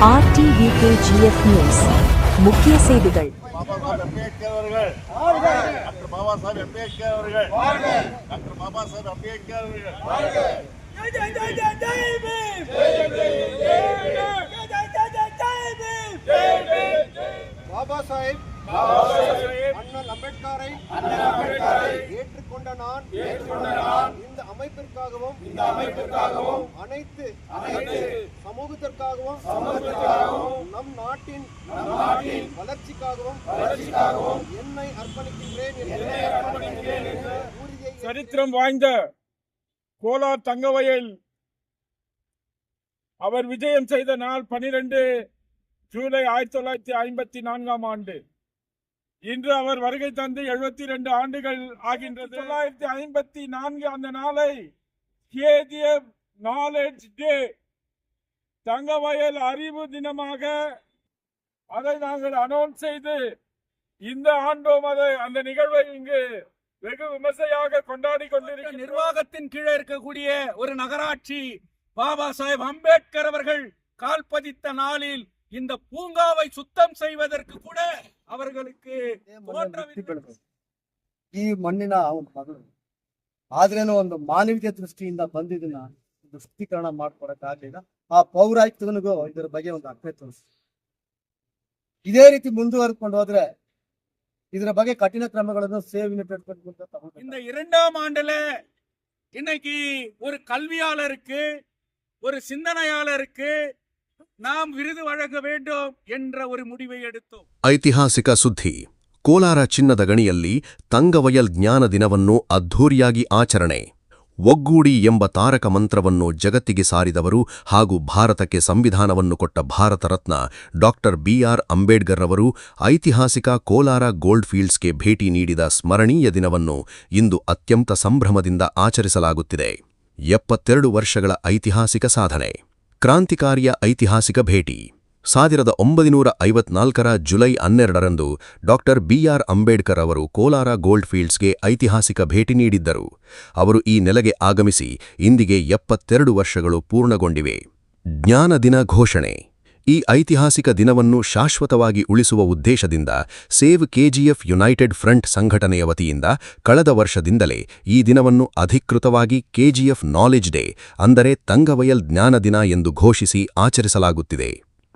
RTVKGF News முக்கிய செய்திகள். பாபா சாஹேப் அண்ணல் அம்பேத்கரை ஏற்றுக்கொண்ட நான் இந்த அமைப்பிற்காகவும் அனைத்து சமூகத்திற்காகவும் நம் நாட்டின் வளர்ச்சிக்காகவும் என்னை அர்ப்பணிக்கின்றேன் என்று சரித்திரம் வாய்ந்த கோலார் தங்கவயல் அவர் விஜயம் செய்த நாள் 12 ஜூலை 1954 ஆண்டு. இன்று அவர் வருகை தந்து 72 ஆண்டுகள் ஆகின்றது. 1954 அந்த நாளை KGF நாலேஜ் டே, தங்கவயல் அறிவு தினமாக அதை நாங்கள் அனௌன்ஸ் செய்து இந்த ஆண்டும் அந்த நிகழ்வை இங்கு வெகு விமர்சையாக கொண்டாடி கொண்டிருக்கிற நிர்வாகத்தின் கீழே இருக்கக்கூடிய ஒரு நகராட்சி பாபா சாஹேப் அம்பேத்கர் அவர்கள் கால் பதித்த நாளில் இந்த பூங்காவை சுத்தம் செய்வதற்கு கூட அவர்களுக்கு ಈ ಮಣ್ಣಿನ ಮಗಳು ಆದ್ರೇನು ಒಂದು ಮಾನವೀಯ ದೃಷ್ಟಿಯಿಂದ ಬಂದಿದ್ದನ್ನ ದೃಷ್ಟೀಕರಣ ಮಾಡ್ಕೊಡಕ್ಕಾಗಲಿಲ್ಲ. ಆ ಪೌರಾಯುಕ್ತನಿಗೂ ಇದರ ಬಗ್ಗೆ ಒಂದು ಅರ್ಥ ತೋರಿಸಿ ಇದೇ ರೀತಿ ಮುಂದುವರೆದುಕೊಂಡು ಹೋದ್ರೆ ಇದರ ಬಗ್ಗೆ ಕಠಿಣ ಕ್ರಮಗಳನ್ನು ಸೇವ್ ಯುನೈಟೆಡ್ இந்த 2ஆம் ஆண்டுல இன்னைக்கு ஒரு கல்வியாளருக்கு ஒரு சிந்தனையாளருக்கு நாம் விருது வழங்க வேண்டும் என்ற ஒரு முடிவை எடுத்தோம். ಐತಿಹಾಸಿಕ ಸುದ್ದಿ. ಕೋಲಾರ ಚಿನ್ನದ ಗಣಿಯಲ್ಲಿ ತಂಗವಯಲ್ ಜ್ಞಾನ ದಿನವನ್ನು ಅದ್ಧೂರಿಯಾಗಿ ಆಚರಣೆ. ಒಗ್ಗೂಡಿ ಎಂಬ ತಾರಕ ಮಂತ್ರವನ್ನು ಜಗತ್ತಿಗೆ ಸಾರಿದವರು ಹಾಗೂ ಭಾರತಕ್ಕೆ ಸಂವಿಧಾನವನ್ನು ಕೊಟ್ಟ ಭಾರತ ರತ್ನ ಡಾಕ್ಟರ್ BR ಅಂಬೇಡ್ಕರ್ ಅವರು ಐತಿಹಾಸಿಕ ಕೋಲಾರ ಗೋಲ್ಡ್ ಫೀಲ್ಡ್ಸ್ಗೆ ಭೇಟಿ ನೀಡಿದ ಸ್ಮರಣೀಯ ದಿನವನ್ನು ಇಂದು ಅತ್ಯಂತ ಸಂಭ್ರಮದಿಂದ ಆಚರಿಸಲಾಗುತ್ತಿದೆ. 72 ವರ್ಷಗಳ ಐತಿಹಾಸಿಕ ಸಾಧನೆ. ಕ್ರಾಂತಿಕಾರಿಯ ಐತಿಹಾಸಿಕ ಭೇಟಿ. 1954ರ ಜುಲೈ 12ರಂದು ಡಾಕ್ಟರ್ BR ಅಂಬೇಡ್ಕರ್ ಅವರು ಕೋಲಾರ ಗೋಲ್ಡ್ ಫೀಲ್ಡ್ಸ್ಗೆ ಐತಿಹಾಸಿಕ ಭೇಟಿ ನೀಡಿದ್ದರು. ಅವರು ಈ ನೆಲೆಗೆ ಆಗಮಿಸಿ ಇಂದಿಗೆ 72 ವರ್ಷಗಳು ಪೂರ್ಣಗೊಂಡಿವೆ. ಜ್ಞಾನ ದಿನ ಘೋಷಣೆ. ಈ ಐತಿಹಾಸಿಕ ದಿನವನ್ನು ಶಾಶ್ವತವಾಗಿ ಉಳಿಸುವ ಉದ್ದೇಶದಿಂದ ಸೇವ್ KGF ಯುನೈಟೆಡ್ ಫ್ರಂಟ್ ಸಂಘಟನೆಯ ವತಿಯಿಂದ ಕಳೆದ ವರ್ಷದಿಂದಲೇ ಈ ದಿನವನ್ನು ಅಧಿಕೃತವಾಗಿ KGF ನಾಲೆಜ್ ಡೇ ಅಂದರೆ ತಂಗವಯಲ್ ಜ್ಞಾನ ದಿನ ಎಂದು ಘೋಷಿಸಿ ಆಚರಿಸಲಾಗುತ್ತಿದೆ.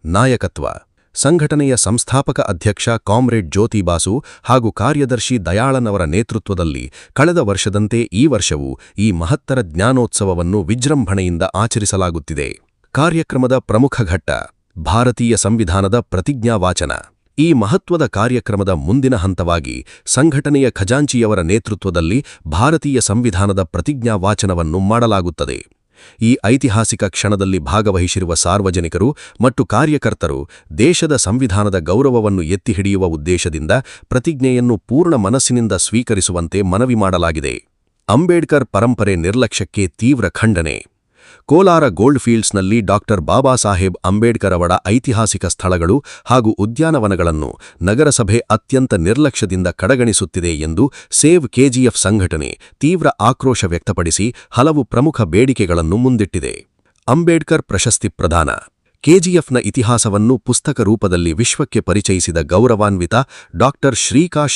ನಾಯಕತ್ವ. ಸಂಘಟನೆಯ ಸಂಸ್ಥಾಪಕ ಅಧ್ಯಕ್ಷ ಕಾಮ್ರೇಡ್ ಜ್ಯೋತಿ ಬಾಸು ಹಾಗೂ ಕಾರ್ಯದರ್ಶಿ ದಯಾಳನ್ ಅವರ ನೇತೃತ್ವದಲ್ಲಿ ಕಳೆದ ವರ್ಷದಂತೆ ಈ ವರ್ಷವೂ ಈ ಮಹತ್ತರ ಜ್ಞಾನೋತ್ಸವವನ್ನು ವಿಜೃಂಭಣೆಯಿಂದ ಆಚರಿಸಲಾಗುತ್ತಿದೆ. ಕಾರ್ಯಕ್ರಮದ ಪ್ರಮುಖ ಘಟ್ಟ ಭಾರತೀಯ ಸಂವಿಧಾನದ ಪ್ರತಿಜ್ಞಾ ವಾಚನ. ಈ ಮಹತ್ವದ ಕಾರ್ಯಕ್ರಮದ ಮುಂದಿನ ಹಂತವಾಗಿ ಸಂಘಟನೆಯ ಖಜಾಂಚಿಯವರ ನೇತೃತ್ವದಲ್ಲಿ ಭಾರತೀಯ ಸಂವಿಧಾನದ ಪ್ರತಿಜ್ಞಾ ವಾಚನವನ್ನು ಮಾಡಲಾಗುತ್ತದೆ. ಈ ಐತಿಹಾಸಿಕ ಕ್ಷಣದಲ್ಲಿ ಭಾಗವಹಿಸಿರುವ ಸಾರ್ವಜನಿಕರು ಮತ್ತು ಕಾರ್ಯಕರ್ತರು ದೇಶದ ಸಂವಿಧಾನದ ಗೌರವವನ್ನು ಎತ್ತಿ ಹಿಡಿಯುವ ಉದ್ದೇಶದಿಂದ ಪ್ರತಿಜ್ಞೆಯನ್ನು ಪೂರ್ಣ ಮನಸ್ಸಿನಿಂದ ಸ್ವೀಕರಿಸುವಂತೆ ಮನವಿ ಮಾಡಲಾಗಿದೆ. ಅಂಬೇಡ್ಕರ್ ಪರಂಪರೆ ನಿರ್ಲಕ್ಷ್ಯಕ್ಕೆ ತೀವ್ರ ಖಂಡನೆ. ಕೋಲಾರ ಗೋಲ್ಡ್ ಫೀಲ್ಡ್ಸ್ನಲ್ಲಿ ಡಾಕ್ಟರ್ ಬಾಬಾ ಸಾಹೇಬ್ ಅಂಬೇಡ್ಕರ್ ಅವರ ಐತಿಹಾಸಿಕ ಸ್ಥಳಗಳು ಹಾಗೂ ಉದ್ಯಾನವನಗಳನ್ನು ನಗರಸಭೆ ಅತ್ಯಂತ ನಿರ್ಲಕ್ಷ್ಯದಿಂದ ಕಡೆಗಣಿಸುತ್ತಿದೆ ಎಂದು ಸೇವ್ KGF ಸಂಘಟನೆ ತೀವ್ರ ಆಕ್ರೋಶ ವ್ಯಕ್ತಪಡಿಸಿ ಹಲವು ಪ್ರಮುಖ ಬೇಡಿಕೆಗಳನ್ನು ಮುಂದಿಟ್ಟಿದೆ. ಅಂಬೇಡ್ಕರ್ ಪ್ರಶಸ್ತಿ ಪ್ರದಾನ. KGFನ ಇತಿಹಾಸವನ್ನು ಪುಸ್ತಕ ರೂಪದಲ್ಲಿ ವಿಶ್ವಕ್ಕೆ ಪರಿಚಯಿಸಿದ ಗೌರವಾನ್ವಿತ ಡಾಕ್ಟರ್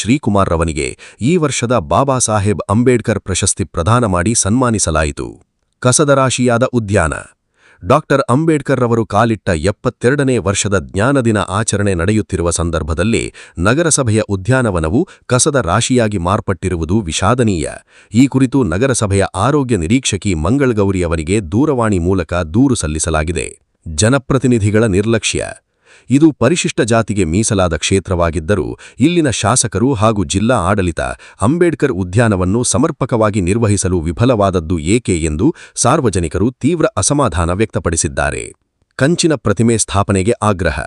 ಶ್ರೀಕುಮಾರ್ ರವನಿಗೆ ಈ ವರ್ಷದ ಬಾಬಾ ಸಾಹೇಬ್ ಅಂಬೇಡ್ಕರ್ ಪ್ರಶಸ್ತಿ ಪ್ರದಾನ ಮಾಡಿ ಸನ್ಮಾನಿಸಲಾಯಿತು. ಕಸದ ರಾಶಿಯಾದ ಉದ್ಯಾನ. ಡಾಕ್ಟರ್ ಅಂಬೇಡ್ಕರ್ ರವರು ಕಾಲಿಟ್ಟ 72ನೇ ವರ್ಷದ ಜ್ಞಾನದಿನ ಆಚರಣೆ ನಡೆಯುತ್ತಿರುವ ಸಂದರ್ಭದಲ್ಲಿ ನಗರಸಭೆಯ ಉದ್ಯಾನವನವು ಕಸದ ರಾಶಿಯಾಗಿ ಮಾರ್ಪಟ್ಟಿರುವುದು ವಿಷಾದನೀಯ. ಈ ಕುರಿತು ನಗರಸಭೆಯ ಆರೋಗ್ಯ ನಿರೀಕ್ಷಕಿ ಮಂಗಳಗೌರಿ ಅವರಿಗೆ ದೂರವಾಣಿ ಮೂಲಕ ದೂರು ಸಲ್ಲಿಸಲಾಗಿದೆ. ಜನಪ್ರತಿನಿಧಿಗಳ ನಿರ್ಲಕ್ಷ್ಯ. ಇದು ಪರಿಶಿಷ್ಟ ಜಾತಿಗೆ ಮೀಸಲಾದ ಕ್ಷೇತ್ರವಾಗಿದ್ದರೂ ಇಲ್ಲಿನ ಶಾಸಕರು ಹಾಗೂ ಜಿಲ್ಲಾ ಆಡಳಿತ ಅಂಬೇಡ್ಕರ್ ಉದ್ಯಾನವನ್ನು ಸಮರ್ಪಕವಾಗಿ ನಿರ್ವಹಿಸಲು ವಿಫಲವಾದದ್ದು ಏಕೆ ಎಂದು ಸಾರ್ವಜನಿಕರು ತೀವ್ರ ಅಸಮಾಧಾನ ವ್ಯಕ್ತಪಡಿಸಿದ್ದಾರೆ. ಕಂಚಿನ ಪ್ರತಿಮೆ ಸ್ಥಾಪನೆಗೆ ಆಗ್ರಹ.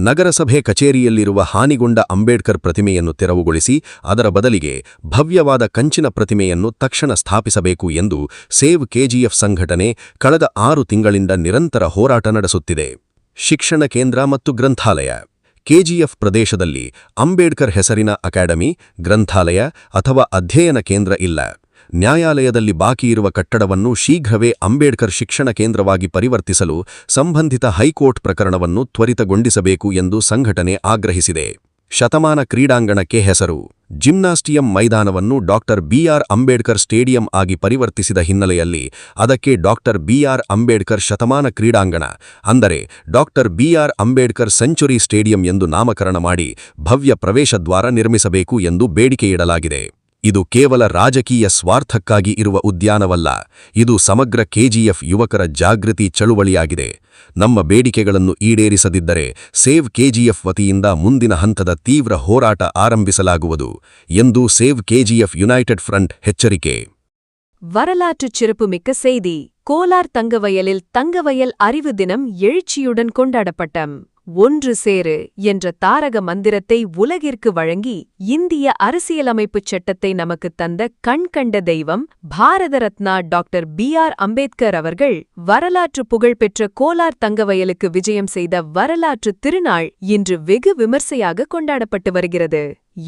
ನಗರಸಭೆ ಕಚೇರಿಯಲ್ಲಿರುವ ಹಾನಿಗೊಂಡ ಅಂಬೇಡ್ಕರ್ ಪ್ರತಿಮೆಯನ್ನು ತೆರವುಗೊಳಿಸಿ ಅದರ ಬದಲಿಗೆ ಭವ್ಯವಾದ ಕಂಚಿನ ಪ್ರತಿಮೆಯನ್ನು ತಕ್ಷಣ ಸ್ಥಾಪಿಸಬೇಕು ಎಂದು ಸೇವ್ KGF ಸಂಘಟನೆ ಕಳೆದ 6 ತಿಂಗಳಿಂದ ನಿರಂತರ ಹೋರಾಟ ನಡೆಸುತ್ತಿದೆ. ಶಿಕ್ಷಣ ಕೇಂದ್ರ ಮತ್ತು ಗ್ರಂಥಾಲಯ. KGF ಪ್ರದೇಶದಲ್ಲಿ ಅಂಬೇಡ್ಕರ್ ಹೆಸರಿನ ಅಕಾಡೆಮಿ, ಗ್ರಂಥಾಲಯ ಅಥವಾ ಅಧ್ಯಯನ ಕೇಂದ್ರ ಇಲ್ಲ. ನ್ಯಾಯಾಲಯದಲ್ಲಿ ಬಾಕಿಯಿರುವ ಕಟ್ಟಡವನ್ನು ಶೀಘ್ರವೇ ಅಂಬೇಡ್ಕರ್ ಶಿಕ್ಷಣ ಕೇಂದ್ರವಾಗಿ ಪರಿವರ್ತಿಸಲು ಸಂಬಂಧಿತ ಹೈಕೋರ್ಟ್ ಪ್ರಕರಣವನ್ನು ತ್ವರಿತಗೊಳಿಸಬೇಕು ಎಂದು ಸಂಘಟನೆ ಆಗ್ರಹಿಸಿದೆ. ಶತಮಾನ ಕ್ರೀಡಾಂಗಣಕ್ಕೆ ಹೆಸರು. ಜಿಮ್ನಾಸ್ಟಿಯಂ ಮೈದಾನವನ್ನು ಡಾಕ್ಟರ್ ಬಿಆರ್ ಅಂಬೇಡ್ಕರ್ ಸ್ಟೇಡಿಯಂ ಆಗಿ ಪರಿವರ್ತಿಸಿದ ಹಿನ್ನೆಲೆಯಲ್ಲಿ ಅದಕ್ಕೆ ಡಾಕ್ಟರ್ ಬಿಆರ್ ಅಂಬೇಡ್ಕರ್ ಶತಮಾನ ಕ್ರೀಡಾಂಗಣ ಅಂದರೆ doctor B R Ambedkar century stadium ಎಂದು ನಾಮಕರಣ ಮಾಡಿ ಭವ್ಯ ಪ್ರವೇಶದ್ವಾರ ನಿರ್ಮಿಸಬೇಕು ಎಂದು ಬೇಡಿಕೆಯಿಡಲಾಗಿದೆ. ಇದು ಕೇವಲ ರಾಜಕೀಯ ಸ್ವಾರ್ಥಕ್ಕಾಗಿ ಇರುವ ಉದ್ಯಾನವಲ್ಲ, ಇದು ಸಮಗ್ರ ಕೆಜಿಎಫ್ ಯುವಕರ ಜಾಗೃತಿ ಚಳುವಳಿಯಾಗಿದೆ. ನಮ್ಮ ಬೇಡಿಕೆಗಳನ್ನು ಈಡೇರಿಸದಿದ್ದರೆ ಸೇವ್ ಕೆಜಿಎಫ್ ವತಿಯಿಂದ ಮುಂದಿನ ಹಂತದ ತೀವ್ರ ಹೋರಾಟ ಆರಂಭಿಸಲಾಗುವುದು ಎಂದು ಸೇವ್ ಕೆಜಿಎಫ್ யுனைடெட் ஃப்ரண்ட் எச்சரிக்கை. வரலாற்று சிறப்புமிக்க செய்தி. கோலார் தங்கவயலில் தங்கவயல் அறிவு தினம் எழுச்சியுடன் கொண்டாடப்பட்டம். ஒன்று சேரு என்ற தாரக மந்திரத்தை உலகிற்கு வழங்கி இந்திய அரசியலமைப்புச் சட்டத்தை நமக்குத் தந்த கண்கண்ட தெய்வம் பாரத ரத்னா டாக்டர் பிஆர் அம்பேத்கர் அவர்கள் வரலாற்று புகழ்பெற்ற கோலார் தங்கவயலுக்கு விஜயம் செய்த வரலாற்று திருநாள் இன்று வெகு விமர்சையாக கொண்டாடப்பட்டு வருகிறது.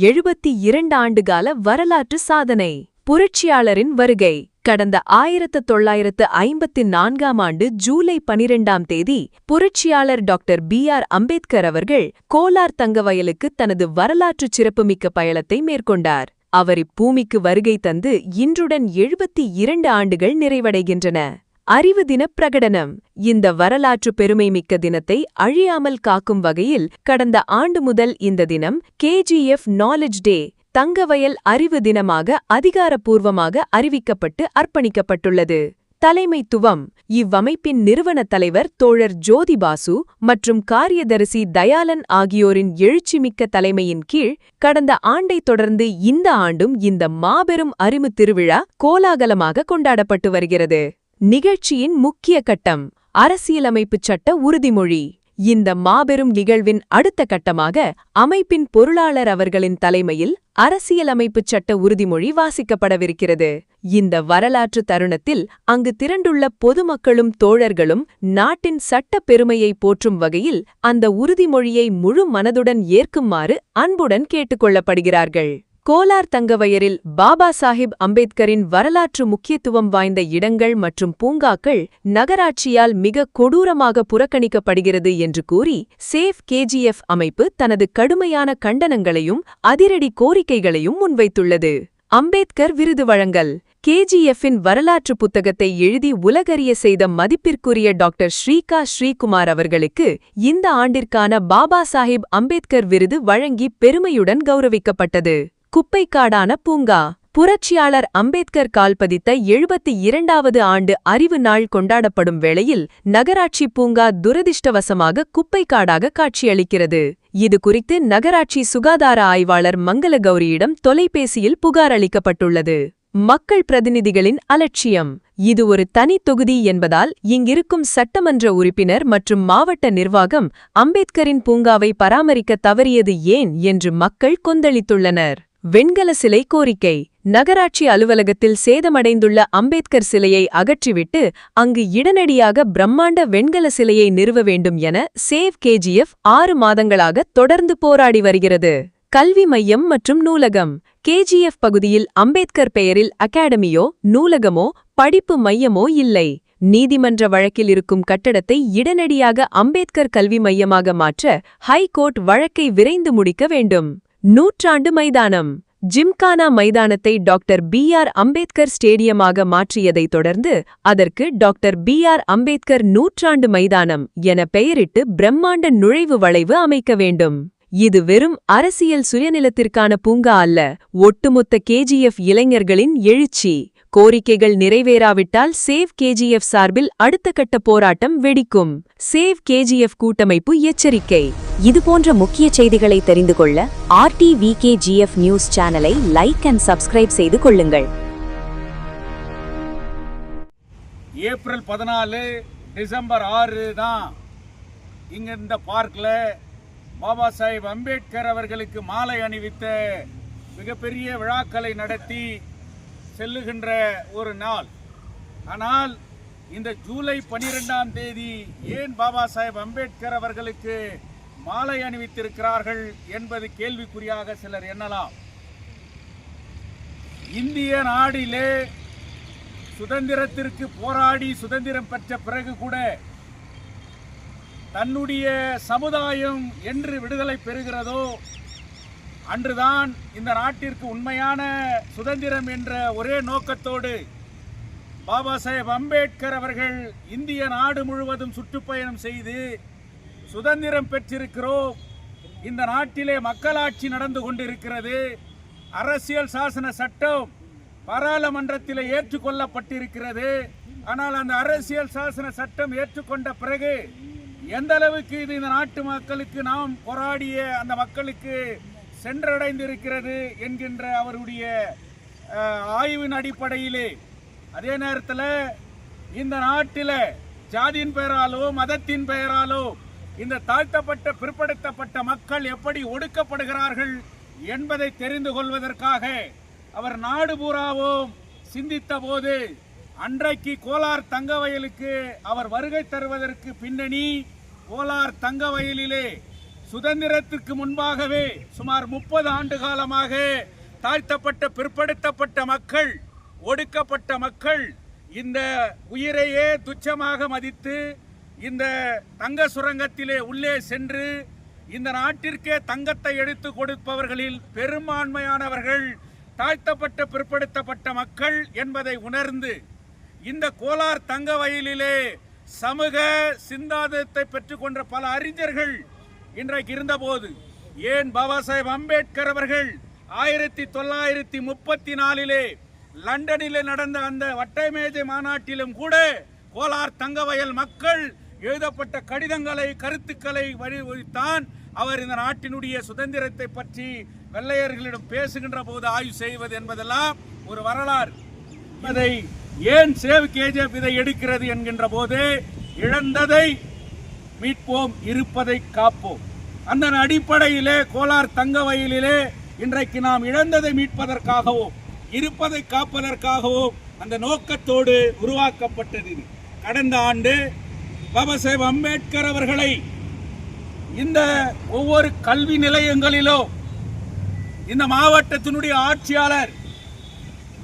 72 ஆண்டுகால வரலாற்று சாதனை. புரட்சியாளரின் வருகை. கடந்த 1954ஆம் ஆண்டு ஜூலை 12ஆம் தேதி புரட்சியாளர் டாக்டர் பிஆர் அம்பேத்கர் அவர்கள் கோலார் தங்கவயலுக்கு தனது வரலாற்று சிறப்புமிக்க பயணத்தை மேற்கொண்டார். அவர் இப்பூமிக்கு வருகை தந்து இன்றுடன் 72 ஆண்டுகள் நிறைவடைகின்றன. அறிவு தின பிரகடனம். இந்த வரலாற்று பெருமைமிக்க தினத்தை அழியாமல் காக்கும் வகையில் கடந்த ஆண்டு முதல் இந்த தினம் கேஜிஎஃப் நாலேஜ் டே தங்கவயல் அறிவு தினமாக அதிகாரப்பூர்வமாக அறிவிக்கப்பட்டு அர்ப்பணிக்கப்பட்டுள்ளது. தலைமைத்துவம். இவ்வமைப்பின் நிறுவன தலைவர் தோழர் ஜோதி பாசு மற்றும் காரியதரிசி தயாளன் ஆகியோரின் எழுச்சிமிக்க தலைமையின் கீழ் கடந்த ஆண்டைத் தொடர்ந்து இந்த ஆண்டும் இந்த மாபெரும் அறிவு திருவிழா கோலாகலமாக கொண்டாடப்பட்டு வருகிறது. நிகழ்ச்சியின் முக்கிய கட்டம் அரசியலமைப்புச் சட்ட உறுதிமொழி. இந்த மாபெரும் நிகழ்வின் அடுத்த கட்டமாக அமைப்பின் பொருளாளர் அவர்களின் தலைமையில் அரசியலமைப்புச் சட்ட உறுதிமொழி வாசிக்கப்படவிருக்கிறது. இந்த வரலாற்று தருணத்தில் அங்கு திரண்டுள்ள பொதுமக்களும் தோழர்களும் நாட்டின் சட்ட பெருமையை போற்றும் வகையில் அந்த உறுதிமொழியை முழு மனதுடன் ஏற்குமாறு அன்புடன் கேட்டுக்கொள்ளப்படுகிறார்கள். கோலார் தங்கவயலில் பாபா சாஹிப் அம்பேத்கரின் வரலாற்று முக்கியத்துவம் வாய்ந்த இடங்கள் மற்றும் பூங்காக்கள் நகராட்சியால் மிக கொடூரமாக புறக்கணிக்கப்படுகிறது என்று கூறி சேவ் கேஜிஎஃப் அமைப்பு தனது கடுமையான கண்டனங்களையும் அதிரடி கோரிக்கைகளையும் முன்வைத்துள்ளது. அம்பேத்கர் விருது வழங்கல். கேஜிஎஃப்பின் வரலாற்று புத்தகத்தை எழுதி உலகறிய செய்த மதிப்பிற்குரிய டாக்டர் ஸ்ரீகா ஸ்ரீகுமார் அவர்களுக்கு இந்த ஆண்டிற்கான பாபா சாஹிப் அம்பேத்கர் விருது வழங்கி பெருமையுடன் கௌரவிக்கப்பட்டது. குப்பைக்காடான பூங்கா. புரட்சியாளர் அம்பேத்கர் கால்பதித்த 72வது ஆண்டு அறிவு நாள் கொண்டாடப்படும் வேளையில் நகராட்சி பூங்கா துரதிர்ஷ்டவசமாக குப்பைக்காடாக காட்சியளிக்கிறது. இது குறித்து நகராட்சி சுகாதார ஆய்வாளர் மங்களகௌரியிடம் தொலைபேசியில் புகார் அளிக்கப்பட்டுள்ளது. மக்கள் பிரதிநிதிகளின் அலட்சியம். இது ஒரு தனி தொகுதி என்பதால் இங்கிருக்கும் சட்டமன்ற உறுப்பினர் மற்றும் மாவட்ட நிர்வாகம் அம்பேத்கரின் பூங்காவை பராமரிக்க தவறியது ஏன் என்று மக்கள் கொந்தளித்துள்ளனர். வெண்கல சிலை கோரிக்கை. நகராட்சி அலுவலகத்தில் சேதமடைந்துள்ள அம்பேத்கர் சிலையை அகற்றிவிட்டு அங்கு இடனடியாக பிரம்மாண்ட வெண்கல சிலையை நிறுவ வேண்டும் என சேவ் கேஜிஎஃப் 6 மாதங்களாக தொடர்ந்து போராடி வருகிறது. கல்வி மையம் மற்றும் நூலகம். கேஜிஎஃப் பகுதியில் அம்பேத்கர் பெயரில் அகாடமியோ நூலகமோ படிப்பு மையமோ இல்லை. நீதிமன்ற வழக்கில் இருக்கும் கட்டடத்தை இடனடியாக அம்பேத்கர் கல்வி மையமாக மாற்ற ஹைகோர்ட் வழக்கை விரைந்து முடிக்க வேண்டும். நூற்றாண்டு மைதானம். ஜிம்கானா மைதானத்தை டாக்டர் பிஆர் அம்பேத்கர் ஸ்டேடியமாக மாற்றியதைத் தொடர்ந்து அதற்கு டாக்டர் பிஆர் அம்பேத்கர் நூற்றாண்டு மைதானம் என பெயரிட்டு பிரம்மாண்ட நுழைவு வளைவு அமைக்க வேண்டும். இது வெறும் அரசியல் சுயநிலத்திற்கான பூங்கா அல்ல, ஒட்டுமொத்த கேஜிஎஃப் இளைஞர்களின் எழுச்சி. கோரிக்கைகள் நிறைவேறாவிட்டால் சேவ் கேஜிஎஃப் சார்பில் அடுத்த கட்ட போராட்டம் வெடிக்கும். சேவ் கேஜிஎஃப் கூட்டமைப்பு எச்சரிக்கை. இதுபோன்ற முக்கிய செய்திகளை தெரிந்து கொள்ள RTVKGF நியூஸ் சேனலை லைக் அண்ட் சப்ஸ்கிரைப் செய்து கொள்ளுங்கள். ஏப்ரல் 14 டிசம்பர் 6 தான் இங்க இந்த பார்க்ல பாபா சாஹிப் அம்பேத்கர் அவர்களுக்கு மாலை அணிவித்த மிகப்பெரிய விழாக்களை நடத்தி செல்லுகின்ற ஒரு நாள். ஆனால் இந்த ஜூலை 12ஆம் தேதி ஏன் பாபா சாஹிப் அம்பேத்கர் அவர்களுக்கு மாலை அணிவித்திருக்கிறார்கள் என்பது கேள்விக்குறியாக சிலர் எண்ணலாம். இந்திய நாடிலே சுதந்திரத்திற்கு போராடி சுதந்திரம் பெற்ற பிறகு கூட தன்னுடைய சமுதாயம் என்று விடுதலை பெறுகிறதோ அன்றுதான் இந்த நாட்டிற்கு உண்மையான சுதந்திரம் என்ற ஒரே நோக்கத்தோடு பாபா சாஹேப் அம்பேத்கர் அவர்கள் இந்திய நாடு முழுவதும் சுற்றுப்பயணம் செய்து சுதந்திரம் பெற்றிருக்கிறோம், இந்த நாட்டிலே மக்களாட்சி நடந்து கொண்டிருக்கிறது, அரசியல் சாசன சட்டம் பாராளுமன்றத்தில் ஏற்றுக்கொள்ளப்பட்டிருக்கிறது. ஆனால் அந்த அரசியல் சாசன சட்டம் ஏற்றுக்கொண்ட பிறகு எந்த அளவுக்கு இது இந்த நாட்டு மக்களுக்கு நாம் போராடிய அந்த மக்களுக்கு சென்றடைந்திருக்கிறது என்கின்ற அவருடைய ஆய்வின் அடிப்படையிலே, அதே நேரத்தில் இந்த நாட்டில் ஜாதியின் பெயராலோ மதத்தின் பெயராலோ இந்த தாழ்த்தப்பட்ட பிற்படுத்தப்பட்ட மக்கள் எப்படி ஒடுக்கப்படுகிறார்கள் என்பதை தெரிந்து கொள்வதற்காக அவர் நாடு பூராவும் சிந்தித்த போது அன்றைக்கு கோலார் தங்கவயலுக்கு அவர் வருகை தருவதற்கு பின்னணி, கோலார் தங்கவயலிலே சுதந்திரத்திற்கு முன்பாகவே சுமார் 30 ஆண்டு காலமாக தாழ்த்தப்பட்ட பிற்படுத்தப்பட்ட மக்கள், ஒடுக்கப்பட்ட மக்கள் இந்த உயிரையே துச்சமாக மதித்து இந்த தங்க சுரங்கத்திலே உள்ளே சென்று இந்த நாட்டிற்கே தங்கத்தை எடுத்து கொடுப்பவர்களில் பெரும்பான்மையானவர்கள் தாழ்த்தப்பட்ட பிற்படுத்தப்பட்ட மக்கள் என்பதை உணர்ந்து இந்த கோலார் தங்க வயலிலே சமூக சிந்தாந்தத்தை பெற்றுக்கொண்ட பல அறிஞர்கள் இன்றைக்கு இருந்தபோது, ஏன் பாபா சாஹேப் அம்பேத்கர் அவர்கள் 1934 லண்டனிலே நடந்த அந்த வட்டை மேஜை மாநாட்டிலும் கூட கோலார் தங்கவயல் மக்கள் எழுதப்பட்ட கடிதங்களை, கருத்துக்களை வலியுறுத்தான் அவர் இந்த நாட்டினுடைய சுதந்திரத்தை பற்றி வெள்ளையர்களிடம் பேசுகின்ற போது ஆய்வு செய்வது என்பதெல்லாம் ஒரு வரலாறு. அதை ஏன் சேவ் கேஜிஎஃப் இதை எடுக்கிறது என்கின்ற போது, இழந்ததை மீட்போம், இருப்பதை காப்போம். அந்த அடிப்படையிலே கோலார் தங்கவயலிலே இன்றைக்கு நாம் இழந்ததை மீட்பதற்காகவும் இருப்பதை காப்பதற்காகவும் அந்த நோக்கத்தோடு உருவாக்கப்பட்டது. கடந்த ஆண்டு பாபா சாஹேப் அம்பேத்கர் அவர்களை இந்த ஒவ்வொரு கல்வி நிலையங்களிலும் இந்த மாவட்டத்தினுடைய ஆட்சியாளர்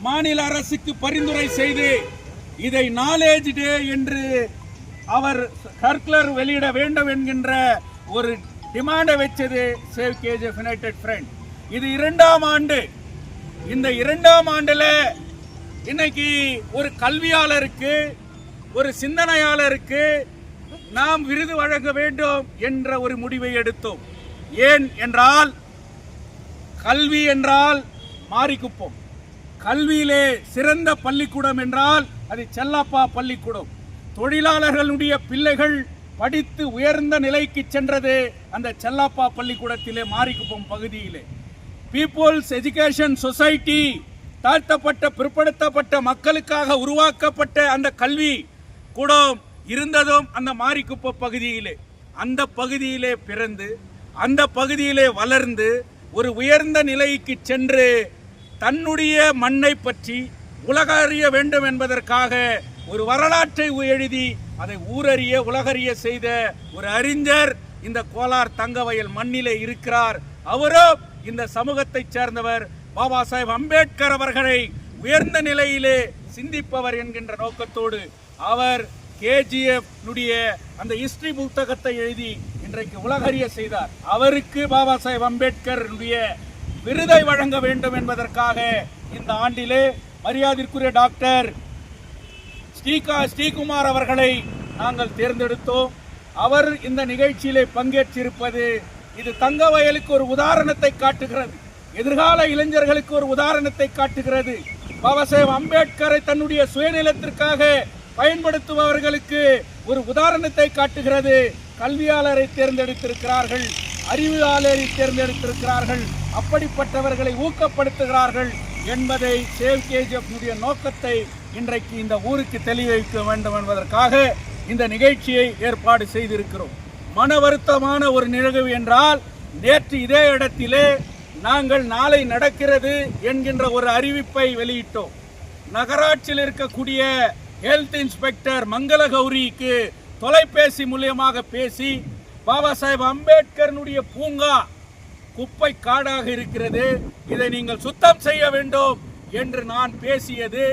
மாநில அரசுக்கு பரிந்துரை செய்து இதை நாலேஜ் டே என்று அவர் சர்க்குலர் வெளியிட வேண்டும் என்கின்ற ஒரு டிமாண்டை வச்சது சேவ் கேஜிஎஃப் யுனைடெட் ஃப்ரண்ட். இது 2ஆம் ஆண்டு. இந்த 2ஆம் ஆண்டுல இன்னைக்கு ஒரு கல்வியாளருக்கு, ஒரு சிந்தனையாளருக்கு நாம் விருது வழங்க வேண்டும் என்ற ஒரு முடிவை எடுத்தோம். ஏன் என்றால், கல்வி என்றால் மாரிக்குப்பம், கல்வியிலே சிறந்த பள்ளிக்கூடம் என்றால் அது செல்லப்பா பள்ளிக்கூடம். தொழிலாளர்களுடைய பிள்ளைகள் படித்து உயர்ந்த நிலைக்கு சென்றது அந்த செல்லப்பா பள்ளிக்கூடத்திலே, மாரிக்குப்பம் பகுதியிலே. பீப்புள்ஸ் எஜுகேஷன் சொசைட்டி, தாழ்த்தப்பட்ட பிற்படுத்தப்பட்ட மக்களுக்காக உருவாக்கப்பட்ட அந்த கல்வி கூடம் இருந்ததும் அந்த மாரிக்குப்பம் பகுதியிலே. அந்த பகுதியிலே பிறந்து, அந்த பகுதியிலே வளர்ந்து, ஒரு உயர்ந்த நிலைக்கு சென்று தன்னுடைய மண்ணை பற்றி உலக அறிய வேண்டும் என்பதற்காக ஒரு வரலாற்றை எழுதி அதை ஊரறிய உலகறிய செய்த ஒரு அறிஞர் இந்த கோலார் தங்கவயல் மண்ணிலே இருக்கிறார். அவரும் இந்த சமூகத்தைச் சேர்ந்தவர். பாபா சாஹேப் அம்பேத்கர் அவர்களை உயர்ந்த நிலையிலே சிந்திப்பவர் என்கின்ற நோக்கத்தோடு அவர் கேஜிஎஃப் அந்த ஹிஸ்டரி புத்தகத்தை எழுதி இன்றைக்கு உலகறிய செய்தார். அவருக்கு பாபா சாஹேப் அம்பேத்கர் விருதை வழங்க வேண்டும் என்பதற்காக இந்த ஆண்டிலே மரியாதைக்குரிய டாக்டர் ஸ்ரீகுமார் அவர்களை நாங்கள் தேர்ந்தெடுத்தோம். அவர் இந்த நிகழ்ச்சியிலே பங்கேற்றிருப்பது இது தங்கவயலுக்கு ஒரு உதாரணத்தை காட்டுகிறது, எதிர்கால இளைஞர்களுக்கு ஒரு உதாரணத்தை காட்டுகிறது. பாபா சாஹேப் அம்பேத்கரை தன்னுடைய சுயநலத்திற்காக பயன்படுத்துபவர்களுக்கு ஒரு உதாரணத்தை காட்டுகிறது. கல்வியாளரை தேர்ந்தெடுத்திருக்கிறார்கள், அறிவியலாளரை தேர்ந்தெடுத்திருக்கிறார்கள், அப்படிப்பட்டவர்களை ஊக்கப்படுத்துகிறார்கள் என்பதை சேவ் கேஜிஎஃப் நோக்கத்தை இன்றைக்கு இந்த ஊருக்கு தெளிவிக்க வேண்டும் என்பதற்காக இந்த நிகழ்ச்சியை ஏற்பாடு செய்திருக்கிறோம். மன வருத்தமான ஒரு நிகழ்வு என்றால், நேற்று இதே இடத்திலே நாங்கள் நாளை நடக்கிறது என்கின்ற ஒரு அறிவிப்பை வெளியிட்டோம். நகராட்சியில் இருக்கக்கூடிய ஹெல்த் இன்ஸ்பெக்டர் மங்கள கௌரிக்கு தொலைபேசி மூலியமாக பேசி, பாபா சாஹேப் அம்பேத்கருடைய பூங்கா குப்பை காடாக இருக்கிறது, இதை நீங்கள் சுத்தம் செய்ய வேண்டும் என்று நான் பேசியது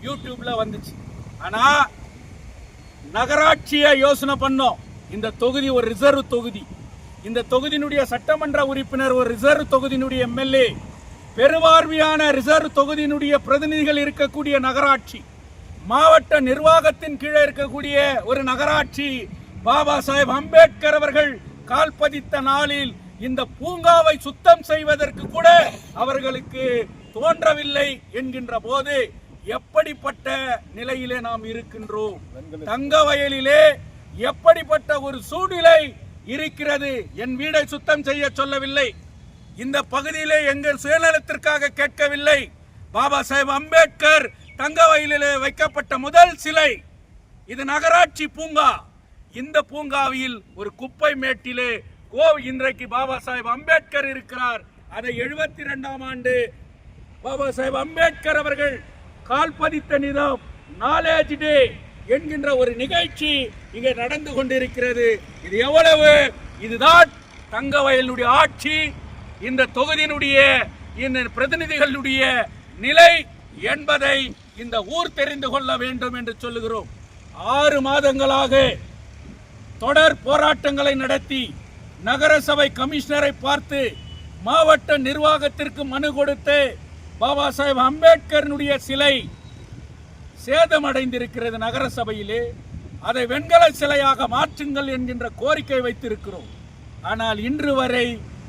யூடியூப்ல வந்துச்சு. ஆனா நகராட்சியை யோசனை பண்ணோம். இந்த தொகுதி ஒரு ரிசர்வ் தொகுதி. இந்த தொகுதியினுடைய சட்டமன்ற உறுப்பினர் ஒரு ரிசர்வ் தொகுதியினுடைய எம்எல்ஏ, பெருவார்மையான ரிசர்வ் தொகுதியினுடைய பிரதிநிதிகள் இருக்கக்கூடிய நகராட்சி, மாவட்ட நிர்வாகத்தின் கீழே இருக்கக்கூடிய ஒரு நகராட்சி. பாபா சாஹேப் அம்பேத்கர் அவர்கள் கால் பதித்த நாளில் இந்த பூங்காவை சுத்தம் செய்வதற்கு கூட அவர்களுக்கு தோன்றவில்லை என்கின்ற போது எப்படிப்பட்ட நிலையிலே நாம் இருக்கின்றோம்? தங்கவயலிலே எப்படிப்பட்ட ஒரு சூழ்நிலை இருக்கிறது? என் வீடை சுத்தம் செய்ய சொல்லவில்லை, இந்த பகுதியிலே எங்கள் சுயநலத்திற்காக கேட்கவில்லை. பாபா சாஹேப் அம்பேத்கர் தங்கவயலிலே வைக்கப்பட்ட முதல் சிலை இது நகராட்சி பூங்கா. இந்த பூங்காவில் ஒரு குப்பை மேட்டிலே இன்றைக்கு பாபா சாஹேப் அம்பேத்கர் இருக்கிறார். அதை 72ஆம் ஆண்டு பாபா சாஹேப் அம்பேத்கர் அவர்கள் கால் பதித்த நிதம் நாலேஜ் டே என்கின்ற ஒரு நிகழ்ச்சி இங்கே நடந்து கொண்டிருக்கிறது. இது எவ்வளவு? இதுதான் தங்கவயலுடைய ஆட்சி, இந்த தொகுதியினுடைய இந்த பிரதிநிதிகளுடைய நிலை என்பதை இந்த ஊர் தெரிந்து கொள்ள வேண்டும் என்று சொல்லுகிறோம். 6 மாதங்களாக தொடர் போராட்டங்களை நடத்தி நகரசபை கமிஷனரை பார்த்து மாவட்ட நிர்வாகத்திற்கு மனு கொடுத்து பாபா சாஹேப் அம்பேத்கருடைய சிலை சேதமடைந்திருக்கிறது நகரசபையிலே. அதை வெண்கல சிலையாக மாற்றுங்கள் என்கின்ற கோரிக்கை வைத்திருக்கிறோம். ஆனால் இன்று வரை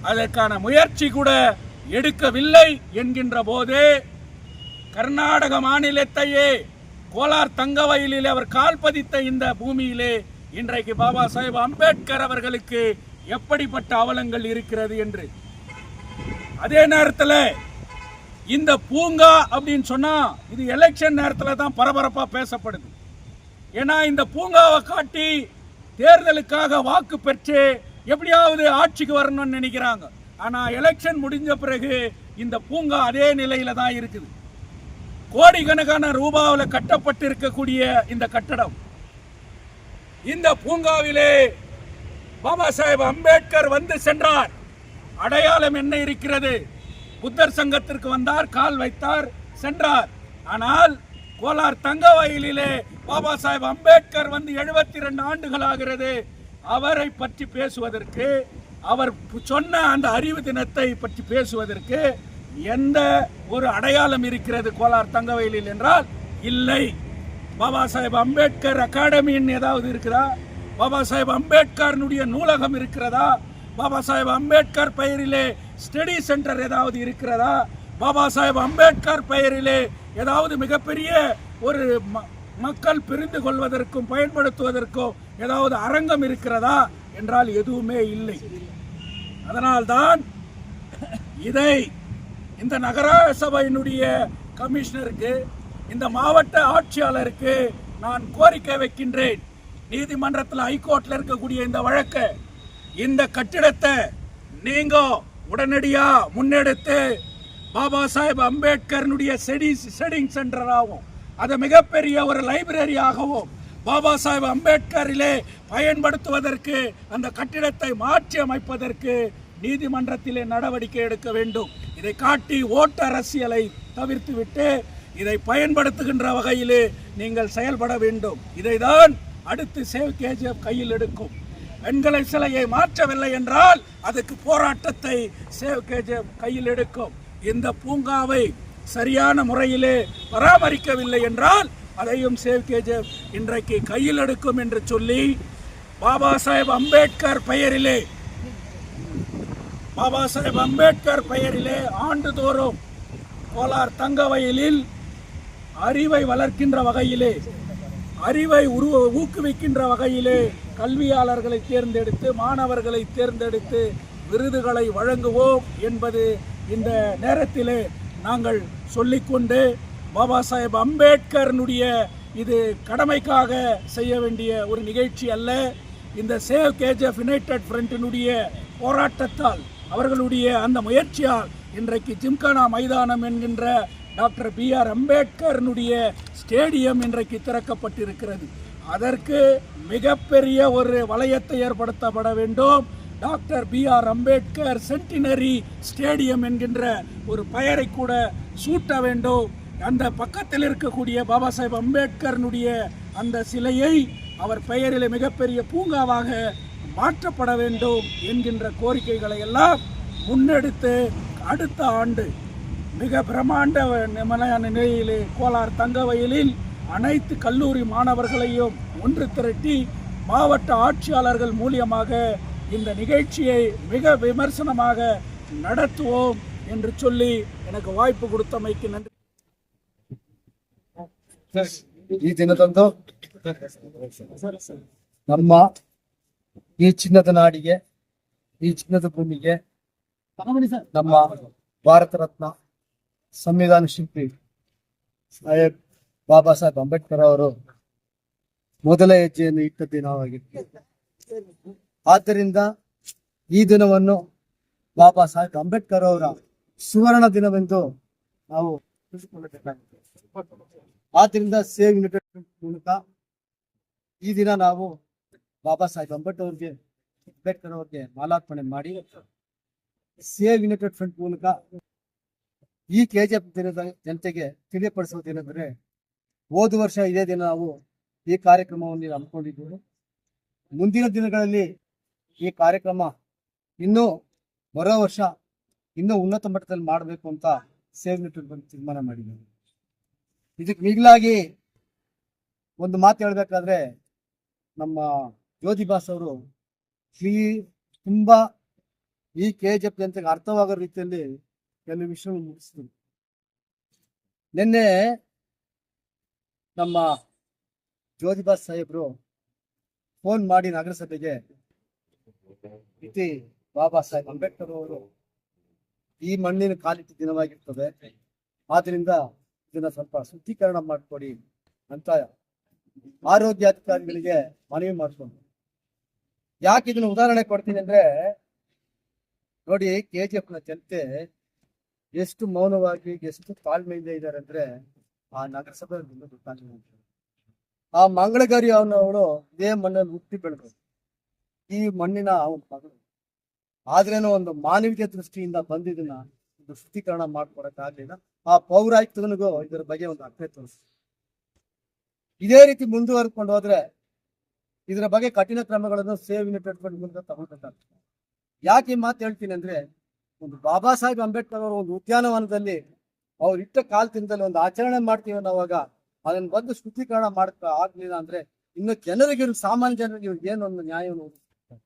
அதற்கான முயற்சி கூட எடுக்கவில்லை என்கின்ற போது கர்நாடக மாநிலத்தையே கோலார் தங்கவயலில் அவர் கால் பதித்த இந்த பூமியிலே இன்றைக்கு பாபா சாஹேப் அம்பேத்கர் அவர்களுக்கு எப்படிப்பட்ட அவலங்கள் இருக்கிறது என்று. அதே நேரத்தில் இந்த பூங்கா அப்படின்னு சொன்னா இது எலெக்ஷன் நேரத்தில் தான் பரபரப்பா பேசப்படுது. ஏன்னா இந்த பூங்காவை காட்டி தேர்தலுக்காக வாக்கு பெற்று எப்படியாவது ஆட்சிக்கு வரணும்னு நினைக்கிறாங்க. ஆனா எலெக்ஷன் முடிஞ்ச பிறகு இந்த பூங்கா அதே நிலையில தான் இருக்குது. கோடிக்கணக்கான ரூபாவில் கட்டப்பட்டு இருக்கக்கூடிய இந்த கட்டடம், இந்த பூங்காவிலே பாபா சாஹேப் அம்பேத்கர் வந்து சென்றார். அடையாளம் என்ன இருக்கிறது? புத்தர் சங்கத்திற்கு வந்தார், கால் வைத்தார், சென்றார். ஆனால் கோலார் தங்கவயலிலே பாபா சாஹேப் அம்பேத்கர் வந்து 72 ஆண்டுகள் ஆகிறது. அவரை பற்றி பேசுவதற்கு, அவர் சொன்ன அந்த அறிவு தினத்தை பற்றி பேசுவதற்கு எந்த ஒரு அடையாளம் இருக்கிறது கோலார் தங்கவயலில் என்றால் இல்லை. பாபா சாஹேப் அம்பேத்கர் அகாடமின்னு ஏதாவது இருக்குதா? பாபா சாஹேப் அம்பேத்கருடைய நூலகம் இருக்கிறதா? பாபா சாஹேப் அம்பேத்கர் பெயரிலே ஸ்டடி சென்டர் ஏதாவது இருக்கிறதா? பாபா சாஹேப் அம்பேத்கர் பெயரிலே ஏதாவது மிகப்பெரிய ஒரு மக்கள் புரிந்து கொள்வதற்கும் பயன்படுத்துவதற்கும் ஏதாவது அரங்கம் இருக்கிறதா என்றால் எதுவுமே இல்லை. அதனால்தான் இதை இந்த நகரசபையினுடைய கமிஷனருக்கு, இந்த மாவட்ட ஆட்சியாளருக்கு நான் கோரிக்கை வைக்கின்றேன். நீதிமன்றத்தில் ஹைகோர்ட்ல இருக்கக்கூடிய இந்த வழக்கு, இந்த கட்டிடத்தை நீங்க உடனடியா முன்னெடுத்து பாபா சாஹேப் அம்பேத்கருடைய ஸ்டடிங் சென்டராகவும் அது மிகப்பெரிய ஒரு லைப்ரரியாகவும் பாபா சாஹேப் அம்பேத்கரிலே பயன்படுத்துவதற்கு அந்த கட்டிடத்தை மாற்றி அமைப்பதற்கு நீதிமன்றத்திலே நடவடிக்கை எடுக்க வேண்டும். இதை காட்டி ஓட்டு அரசியலை தவிர்த்துவிட்டு இதை பயன்படுத்துகின்ற வகையிலே நீங்கள் செயல்பட வேண்டும். இதைதான் அடுத்து சேவ் கேஜிஎஃப் கையில் எடுக்கும். வெண்கல சிலையை மாற்றவில்லை என்றால் அதுக்கு போராட்டத்தை சேவ் கேஜிஎஃப் கையில் எடுக்கும். இந்த பூங்காவை சரியான முறையிலே பராமரிக்கவில்லை என்றால் அதையும் சேவ் கேஜிஎஃப் இன்றைக்கு கையில் எடுக்கும் என்று சொல்லி பாபா சாஹேப் அம்பேத்கர் பெயரிலே ஆண்டுதோறும் கோலார் தங்கவயலில் அறிவை வளர்க்கின்ற வகையிலே, அறிவை ஊக்குவிக்கின்ற வகையிலே கல்வியாளர்களை தேர்ந்தெடுத்து, மாணவர்களை தேர்ந்தெடுத்து விருதுகளை வழங்குவோம் என்பது இந்த நேரத்திலே நாங்கள் சொல்லிக்கொண்டு, பாபா சாஹேப் அம்பேத்கருடைய இது கடமைக்காக செய்ய வேண்டிய ஒரு நிகழ்ச்சி அல்ல. இந்த சேவ் கேஜிஎஃப் யுனைடெட் ஃப்ரண்டினுடைய போராட்டத்தால், அவர்களுடைய அந்த முயற்சியால் இன்றைக்கு ஜிம்கானா மைதானம் என்கின்ற டாக்டர் B.R. அம்பேத்கருடைய ஸ்டேடியம் இன்றைக்கு திறக்கப்பட்டிருக்கிறது. அதற்கு மிகப்பெரிய ஒரு வளையத்தை ஏற்படுத்தப்பட வேண்டும். Doctor B.R. Ambedkar centenary stadium என்கின்ற ஒரு பெயரை கூட சூட்ட வேண்டும். அந்த பக்கத்தில் இருக்கக்கூடிய பாபா சாஹேப் அம்பேத்கரனுடைய அந்த சிலையை அவர் பெயரில் மிகப்பெரிய பூங்காவாக மாற்றப்பட வேண்டும் என்கின்ற கோரிக்கைகளை எல்லாம் முன்னெடுத்து அடுத்த ஆண்டு மிக பிரம்மாண்ட நிலையிலே கோலார் தங்கவயலில் அனைத்து கல்லூரி மாணவர்களையும் ஒன்று திரட்டி மாவட்ட ஆட்சியாளர்கள் மூலியமாக இந்த நிகழ்ச்சியை மிக விமர்சனமாக நடத்துவோம் என்று சொல்லி எனக்கு வாய்ப்பு கொடுத்தமைக்கு நன்றி. ಈ ದಿನದಂದು ನಮ್ಮ ಈ ಚಿನ್ನದ ನಾಡಿಗೆ, ಈ ಚಿನ್ನದ ಭೂಮಿಗೆ ನಮ್ಮ ಭಾರತ ರತ್ನ ಸಂವಿಧಾನ ಶಿಲ್ಪಿ ಸಾಹೇಬ್ ಬಾಬಾ ಸಾಹೇಬ್ ಅಂಬೇಡ್ಕರ್ ಅವರು ಮೊದಲ ಹೆಜ್ಜೆಯನ್ನು ಇಟ್ಟ ದಿನವಾಗಿತ್ತು. ಆದ್ದರಿಂದ ಈ ದಿನವನ್ನು ಬಾಬಾ ಸಾಹೇಬ್ ಅಂಬೇಡ್ಕರ್ ಅವರ ಸುವರ್ಣ ದಿನವೆಂದು ನಾವು ತಿಳಿದುಕೊಳ್ಳಬೇಕಾಗಿದೆ. ಆದ್ದರಿಂದ ಸೇವ್ ಯುನೈಟೆಡ್ ಫ್ರಂಟ್ ಮೂಲಕ ಈ ದಿನ ನಾವು ಬಾಬಾ ಸಾಹೇಬ್ ಅಂಬೇಡ್ಕರ್ ಅವ್ರಿಗೆ ಮಾಲಾರ್ಪಣೆ ಮಾಡಿ ಸೇವ್ ಯುನೈಟೆಡ್ ಫ್ರಂಟ್ ಮೂಲಕ ಈ ಕೆಜಿಎಫ್ ದಿನದ ಜನತೆಗೆ ತಿಳಿಯಪಡಿಸುವುದೇನೆಂದರೆ, ಹೋದ ವರ್ಷ ಇದೇ ದಿನ ನಾವು ಈ ಕಾರ್ಯಕ್ರಮವನ್ನು ಹಮ್ಮಿಕೊಂಡಿದ್ದೇವೆ. ಮುಂದಿನ ದಿನಗಳಲ್ಲಿ ಈ ಕಾರ್ಯಕ್ರಮ ಇನ್ನೂ ಬರೋ ವರ್ಷ ಇನ್ನೂ ಉನ್ನತ ಮಟ್ಟದಲ್ಲಿ ಮಾಡಬೇಕು ಅಂತ ಸೇವ್ ಯುನೈಟೆಡ್ ಫ್ರಂಟ್ ತೀರ್ಮಾನ ಮಾಡಿದ್ದೇವೆ. ಇದಕ್ಕೆ ಮಿಗಿಲಾಗಿ ಒಂದು ಮಾತು ಹೇಳ್ಬೇಕಾದ್ರೆ, ನಮ್ಮ ಜ್ಯೋತಿ ಬಾಸ್ ಅವರು ತುಂಬಾ ಈ ಕೆಜಿಎಫ್ ಜನತೆಗೆ ಅರ್ಥವಾಗೋ ರೀತಿಯಲ್ಲಿ ಕೆಲವು ವಿಷಯ ಮುಗಿಸಿದ್ರು. ನಿನ್ನೆ ನಮ್ಮ ಜ್ಯೋತಿ ಬಾಸ್ ಸಾಹೇಬ್ರು ಫೋನ್ ಮಾಡಿ ನಗರಸಭೆಗೆ ಇತಿ ಬಾಬಾ ಸಾಹೇಬ್ ಅಂಬೇಡ್ಕರ್ ಅವರು ಈ ಮಣ್ಣಿನ ಕಾಲಿಟ್ಟ ದಿನವಾಗಿರ್ತದೆ, ಆದ್ರಿಂದ ಇದನ್ನ ಸ್ವಲ್ಪ ಶುದ್ಧೀಕರಣ ಮಾಡಿಕೊಡಿ ಅಂತ ಆರೋಗ್ಯಾಧಿಕಾರಿಗಳಿಗೆ ಮನವಿ ಮಾಡಿಕೊಂಡು. ಯಾಕೆ ಇದನ್ನ ಉದಾಹರಣೆ ಕೊಡ್ತೀನಿ ಅಂದ್ರೆ, ನೋಡಿ ಕೆಜಿಎಫ್ ನ ಜನತೆ ಎಷ್ಟು ಮೌನವಾಗಿ ಎಷ್ಟು ತಾಳ್ಮೆಯಿಂದ ಇದ್ದಾರೆ ಅಂದ್ರೆ ಆ ನಗರಸಭೆ ಗೊತ್ತಾಗ್ತದೆ. ಆ ಮಂಗಳಗರಿ ಅವನವಳು ಇದೇ ಮಣ್ಣಲ್ಲಿ ಹುಟ್ಟಿ ಬೆಳೆದ್ರು, ಈ ಮಣ್ಣಿನ ಅವನ ಮಗಳು. ಆದ್ರೇನೋ ಒಂದು ಮಾನವೀಯ ದೃಷ್ಟಿಯಿಂದ ಬಂದಿದ್ದನ್ನ ಒಂದು ಶುದ್ಧೀಕರಣ ಮಾಡ್ಕೊಡಕ್ಕಾಗ್ಲಿಲ್ಲ. ಆ ಪೌರಾಯುಕ್ತನಿಗೂ ಇದರ ಬಗ್ಗೆ ಒಂದು ಅರ್ಥ ತೋರಿಸ್ತು. ಇದೇ ರೀತಿ ಮುಂದುವರೆದುಕೊಂಡು ಹೋದ್ರೆ ಇದರ ಬಗ್ಗೆ ಕಠಿಣ ಕ್ರಮಗಳನ್ನು ಸೇವ್ ಯುನೈಟೆಡ್ ಫ್ರಂಟ್ ಮೂಲಕ ತಗೊಳ್ಬೇಕಾಗ್ತದೆ. ಯಾಕೆ ಈ ಮಾತು ಹೇಳ್ತೀನಿ ಅಂದ್ರೆ, ಒಂದು ಬಾಬಾ ಸಾಹೇಬ್ ಅಂಬೇಡ್ಕರ್ ಅವರ ಒಂದು ಉದ್ಯಾನವನದಲ್ಲಿ ಅವ್ರು ಇಟ್ಟ ಕಾಲದಿಂದಲೇ ಒಂದು ಆಚರಣೆ ಮಾಡ್ತೀವಿ ಅನ್ನೋವಾಗ ಅದನ್ನ ಬಂದು ಶುದ್ಧೀಕರಣ ಮಾಡಕ್ ಆಗ್ಲಿಲ್ಲ ಅಂದ್ರೆ ಇನ್ನು ಜನರಿಗೆ, ಸಾಮಾನ್ಯ ಜನರಿಗೆ ಏನೊಂದು ನ್ಯಾಯವನ್ನು ಒದಗಿಸ್ತಾರೆ.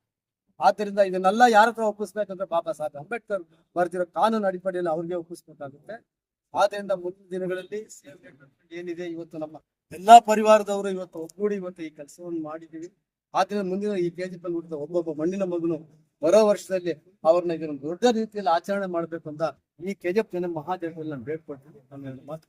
ಆದ್ದರಿಂದ ಇದನ್ನೆಲ್ಲ ಯಾರ ಹತ್ರ ಒಪ್ಪಿಸ್ಬೇಕಂದ್ರೆ ಬಾಬಾ ಸಾಹೇಬ್ ಅಂಬೇಡ್ಕರ್ ಬರೆದಿರೋ ಕಾನೂನು ಅಡಿಪಡೆಯಲ್ಲಿ ಅವ್ರಿಗೆ ಒಪ್ಪಿಸ್ಬೇಕಾಗುತ್ತೆ. ಆದ್ರಿಂದ ಮುಂದಿನ ದಿನಗಳಲ್ಲಿ ಸೇವ್ ಯುನೈಟೆಡ್ ಫ್ರಂಟ್ ಏನಿದೆ, ಇವತ್ತು ನಮ್ಮ ಎಲ್ಲಾ ಪರಿವಾರದವರು ಇವತ್ತು ಒಗ್ಗೂಡಿ ಇವತ್ತು ಈ ಕೆಲಸವನ್ನು ಮಾಡಿದ್ದೀವಿ. ಆದ್ರಿಂದ ಮುಂದಿನ ಈ ಕೆಜಿಎಫ್ ಅಲ್ಲಿ ಹುಟ್ಟಿದ ಒಬ್ಬೊಬ್ಬ ಮಣ್ಣಿನ ಮಗನು ಬರೋ ವರ್ಷದಲ್ಲಿ ಅವ್ರನ್ನ ಇದನ್ನು ದೊಡ್ಡ ರೀತಿಯಲ್ಲಿ ಆಚರಣೆ ಮಾಡ್ಬೇಕು ಅಂತ ಈ ಕೆಜಿಎಫ್ ಜನ ಮಹಾಜನರಲ್ಲಿ ನಾನು ಬೇಡ್ಕೊಳ್ತೀನಿ. ನನ್ನ ಮಾತು